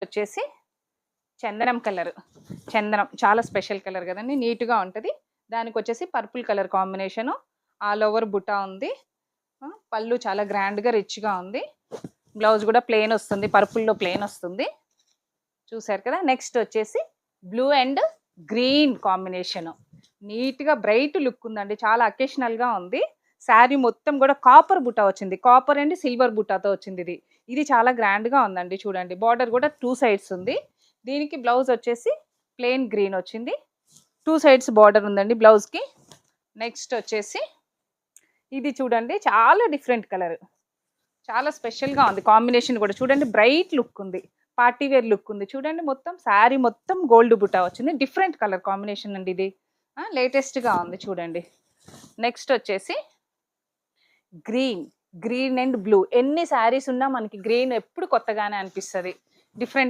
వచ్చేసి చందనం కలర్. చందనం చాలా స్పెషల్ కలర్ కదండి, నీట్గా ఉంటుంది. దానికి వచ్చేసి purple colour combination. All over బుటా ఉంది. పళ్ళు చాలా గ్రాండ్గా రిచ్గా ఉంది. బ్లౌజ్ కూడా ప్లెయిన్ వస్తుంది, పర్పుల్లో ప్లెయిన్ వస్తుంది. చూసారు కదా. నెక్స్ట్ వచ్చేసి బ్లూ అండ్ గ్రీన్ కాంబినేషను. నీట్గా బ్రైట్ లుక్ ఉందండి, చాలా అకేషనల్గా ఉంది. శారీ మొత్తం కూడా కాపర్ బుటా వచ్చింది, కాపర్ అండ్ సిల్వర్ బుటాతో వచ్చింది. ఇది చాలా గ్రాండ్గా ఉందండి. చూడండి, బార్డర్ కూడా 2 సైడ్స్ ఉంది. దీనికి బ్లౌజ్ వచ్చేసి ప్లెయిన్ గ్రీన్ వచ్చింది. 2 సైడ్స్ బార్డర్ ఉందండి బ్లౌజ్కి. నెక్స్ట్ వచ్చేసి ఇది చూడండి, చాలా డిఫరెంట్ కలర్, చాలా స్పెషల్గా ఉంది. కాంబినేషన్ కూడా చూడండి, బ్రైట్ లుక్ ఉంది, పార్టీ వేర్ లుక్ ఉంది. చూడండి, మొత్తం శారీ మొత్తం గోల్డ్ బుటా వచ్చింది. డిఫరెంట్ కలర్ కాంబినేషన్ అండి ఇది, లేటెస్ట్గా ఉంది. చూడండి, నెక్స్ట్ వచ్చేసి గ్రీన్ అండ్ బ్లూ. ఎన్ని శారీస్ ఉన్నా మనకి గ్రీన్ ఎప్పుడు కొత్తగానే అనిపిస్తుంది. డిఫరెంట్